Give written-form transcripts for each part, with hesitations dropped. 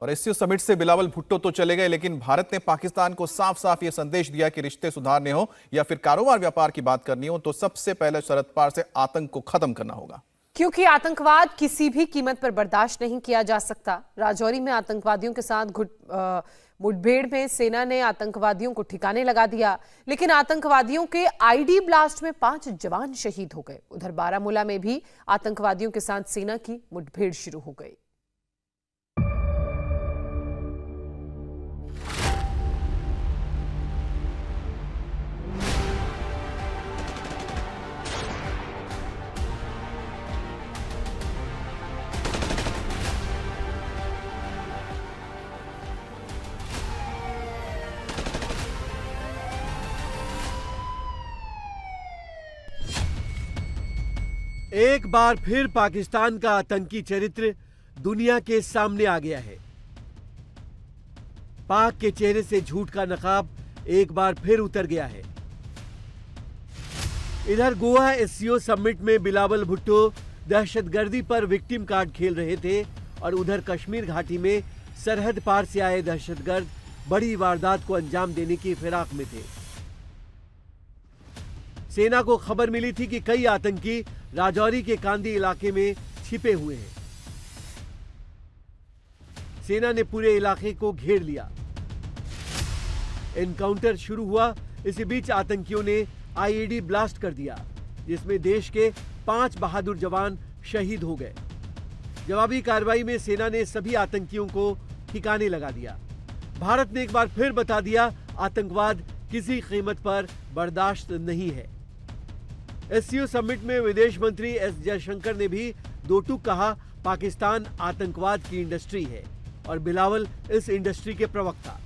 और SCO summit से बिलावल भुट्टो तो चले गए, लेकिन भारत ने पाकिस्तान को साफ साफ यह संदेश दिया कि रिश्ते सुधारने हो या फिर कारोबार व्यापार की बात करनी हो तो सबसे पहले शरद पार से आतंक को खत्म करना होगा, क्योंकि आतंकवाद किसी भी कीमत पर बर्दाश्त नहीं किया जा सकता। राजौरी में आतंकवादियों के साथ मुठभेड़ में सेना ने आतंकवादियों को ठिकाने लगा दिया, लेकिन आतंकवादियों के आईडी ब्लास्ट में 5 जवान शहीद हो गए। उधर बारामूला में भी आतंकवादियों के साथ सेना की मुठभेड़ शुरू हो गई। एक बार फिर पाकिस्तान का आतंकी चरित्र दुनिया के सामने आ गया है। पाक के चेहरे से झूठ का नकाब एक बार फिर उतर गया है। इधर गोवा एससीओ समिट में बिलावल भुट्टो दहशतगर्दी पर विक्टिम कार्ड खेल रहे थे और उधर कश्मीर घाटी में सरहद पार से आए दहशतगर्द बड़ी वारदात को अंजाम देने की फिराक में थे। सेना को खबर मिली थी कि कई आतंकी राजौरी के कांदी इलाके में छिपे हुए हैं। सेना ने पूरे इलाके को घेर लिया। एनकाउंटर शुरू हुआ। इसी बीच आतंकियों ने आईईडी ब्लास्ट कर दिया, जिसमें देश के 5 बहादुर जवान शहीद हो गए। जवाबी कार्रवाई में सेना ने सभी आतंकियों को ठिकाने लगा दिया। भारत ने एक बार फिर बता दिया, आतंकवाद किसी कीमत पर बर्दाश्त नहीं है। एससीओ समिट में विदेश मंत्री एस जयशंकर ने भी दो टूक कहा, पाकिस्तान आतंकवाद की इंडस्ट्री है और बिलावल इस इंडस्ट्री के प्रवक्ता।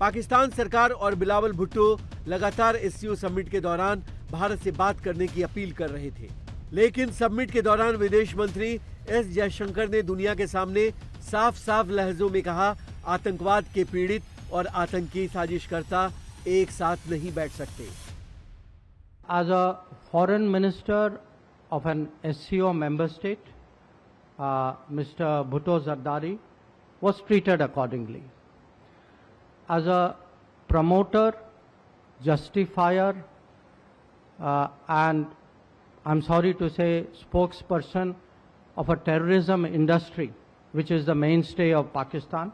पाकिस्तान सरकार और बिलावल भुट्टो लगातार एससीओ समिट के दौरान भारत से बात करने की अपील कर रहे थे, लेकिन समिट के दौरान विदेश मंत्री एस जयशंकर ने दुनिया के सामने साफ साफ लहजों में कहा, आतंकवाद के पीड़ित और आतंकी साजिशकर्ता एक साथ नहीं बैठ सकते। As a foreign minister of an SCO member state, Mr. Bhutto Zardari was treated accordingly. As a promoter, justifier, and I'm sorry to say spokesperson of a terrorism industry, which is the mainstay of Pakistan,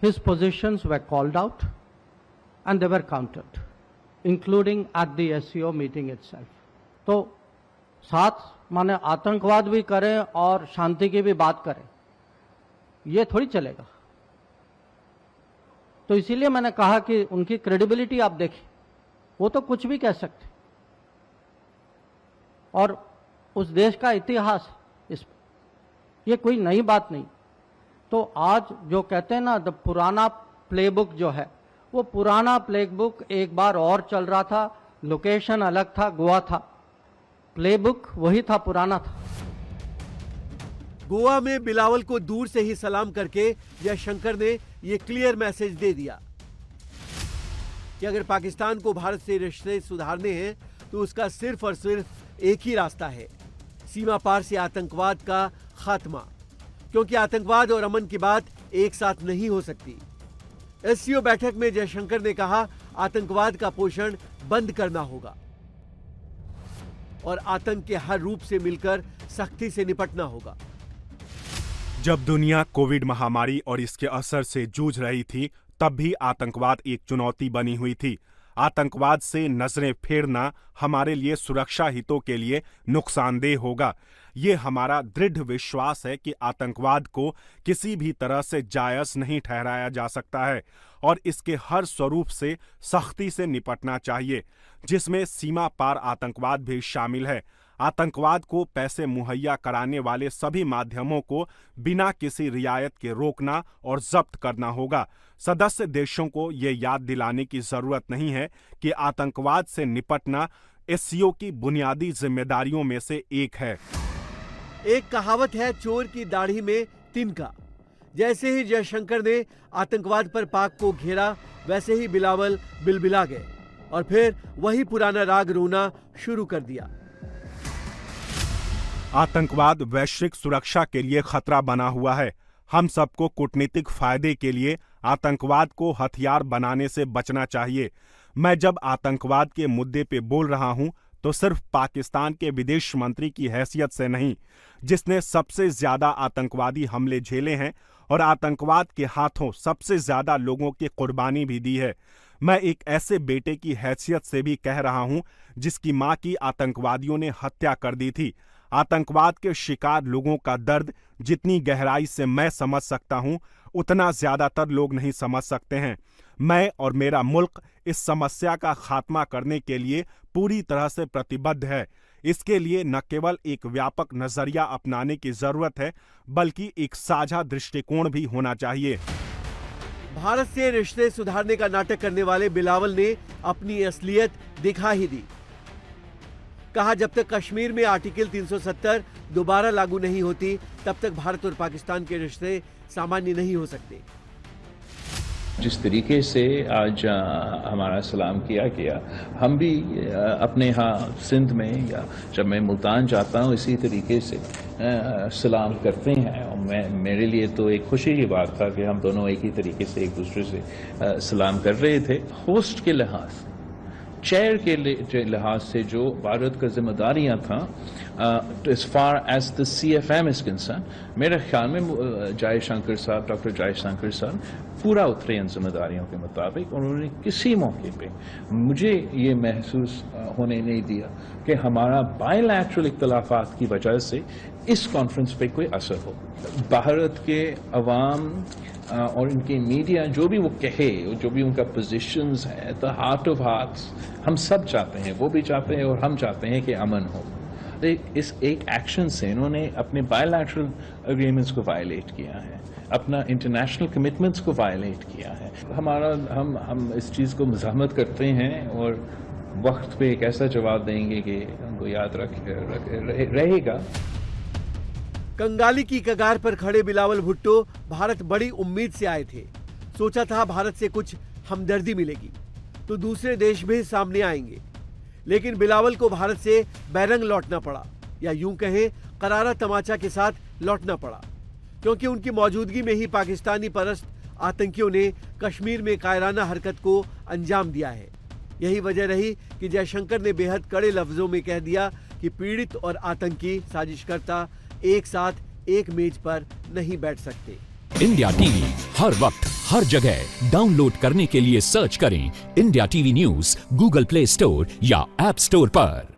his positions were called out and they were countered, including at the SCO meeting itself. तो साथ माने आतंकवाद भी करें और शांति की भी बात करें, ये थोड़ी चलेगा। तो इसीलिए मैंने कहा कि उनकी क्रेडिबिलिटी आप देखें, वो तो कुछ भी कह सकते और उस देश का इतिहास इस ये कोई नई बात नहीं। तो आज जो कहते हैं ना, द पुराना प्लेबुक जो है, वो पुराना प्लेबुक एक बार और चल रहा था। लोकेशन अलग था, गोवा था, प्लेबुक वही था, पुराना था। गोवा में बिलावल को दूर से ही सलाम करके जयशंकर ने यह क्लियर मैसेज दे दिया कि अगर पाकिस्तान को भारत से रिश्ते सुधारने हैं तो उसका सिर्फ और सिर्फ एक ही रास्ता है, सीमा पार से आतंकवाद का खात्मा, क्योंकि आतंकवाद और अमन की बात एक साथ नहीं हो सकती। एससीओ बैठक में जयशंकर ने कहा, आतंकवाद का पोषण बंद करना होगा और आतंक के हर रूप से मिलकर सख्ती से निपटना होगा। जब दुनिया कोविड महामारी और इसके असर से जूझ रही थी, तब भी आतंकवाद एक चुनौती बनी हुई थी। आतंकवाद से नजरें फेरना हमारे लिए सुरक्षा हितों के लिए नुकसानदेह होगा। ये हमारा दृढ़ विश्वास है कि आतंकवाद को किसी भी तरह से जायज नहीं ठहराया जा सकता है और इसके हर स्वरूप से सख्ती से निपटना चाहिए, जिसमें सीमा पार आतंकवाद भी शामिल है। आतंकवाद को पैसे मुहैया कराने वाले सभी माध्यमों को बिना किसी रियायत के रोकना और जब्त करना होगा। सदस्य देशों को ये याद दिलाने की जरूरत नहीं है कि आतंकवाद से निपटना एससीओ की बुनियादी जिम्मेदारियों में से एक है। एक कहावत है, चोर की दाढ़ी में तिनका। जैसे ही जयशंकर ने आतंकवाद पर पाक को घेरा, वैसे ही बिलावल बिलबिला गए और फिर वही पुराना राग रोना शुरू कर दिया। आतंकवाद वैश्विक सुरक्षा के लिए खतरा बना हुआ है। हम सबको कूटनीतिक फायदे के लिए आतंकवाद को हथियार बनाने से बचना चाहिए। मैं जब आतंकवाद के मुद्दे पे बोल रहा हूं तो सिर्फ पाकिस्तान के विदेश मंत्री की हैसियत से नहीं, जिसने सबसे ज्यादा आतंकवादी हमले झेले हैं और आतंकवाद के हाथों सबसे ज्यादा लोगों की कुर्बानी भी दी है। मैं एक ऐसे बेटे की हैसियत से भी कह रहा हूं जिसकी मां की आतंकवादियों ने हत्या कर दी थी। आतंकवाद के शिकार लोगों का दर्द जितनी गहराई से मैं समझ सकता हूं, उतना ज्यादातर लोग नहीं समझ सकते हैं। मैं और मेरा मुल्क इस समस्या का खात्मा करने के लिए पूरी तरह से प्रतिबद्ध है। इसके लिए न केवल एक व्यापक नजरिया अपनाने की जरूरत है, बल्कि एक साझा दृष्टिकोण भी होना चाहिए। भारत से रिश्ते सुधारने का नाटक करने वाले बिलावल ने अपनी असलियत दिखा ही दी। कहा, जब तक कश्मीर में आर्टिकल 370 दोबारा लागू नहीं होती, तब तक भारत और पाकिस्तान के रिश्ते सामान्य नहीं हो सकते। जिस तरीके से आज हमारा सलाम किया गया, हम भी अपने यहाँ सिंध में या जब मैं मुल्तान जाता हूँ इसी तरीके से सलाम करते हैं। और मेरे लिए तो एक खुशी की बात था कि हम दोनों एक ही तरीके से एक दूसरे से सलाम कर रहे थे। होस्ट के लिहाज से, चेयर के लिहाज से जो भारत का जिम्मेदारियां था, as far as the CFM is concern, मेरे ख्याल में जयशंकर साहब, डॉक्टर जयशंकर साहब पूरा उतरे इन जिम्मेदारियों के मुताबिक। उन्होंने किसी मौके पे मुझे ये महसूस होने नहीं दिया कि हमारा बायलैटरल इख्तिलाफात की वजह से इस कॉन्फ्रेंस पे कोई असर हो। भारत के अवाम और इनके मीडिया जो भी वो कहे, जो भी उनका पोजीशंस है, द हार्ट ऑफ हार्ट्स हम सब चाहते हैं, वो भी चाहते हैं और हम चाहते हैं कि अमन हो। इस एक एक्शन से इन्होंने अपने बायलैटरल एग्रीमेंट्स को वायलेट किया है, अपना इंटरनेशनल कमिटमेंट्स को वायलेट किया है। हम इस चीज़ को मज़ाहमत करते हैं और वक्त पे एक ऐसा जवाब देंगे कि हमको याद रहेगा। कंगाली की कगार पर खड़े बिलावल भुट्टो भारत बड़ी उम्मीद से आए थे। सोचा था भारत से कुछ हमदर्दी मिलेगी तो दूसरे देश भी सामने आएंगे, लेकिन बिलावल को भारत से बैरंग लौटना पड़ा, या यूं कहें करारा तमाचा के साथ लौटना पड़ा, क्योंकि उनकी मौजूदगी में ही पाकिस्तानी परस्त आतंकियों ने कश्मीर में कायराना हरकत को अंजाम दिया है। यही वजह रही कि जयशंकर ने बेहद कड़े लफ्जों में कह दिया कि पीड़ित और आतंकी साजिशकर्ता एक साथ एक मेज पर नहीं बैठ सकते। इंडिया टीवी हर वक्त हर जगह डाउनलोड करने के लिए सर्च करें India TV news Google play store या ऐप स्टोर पर।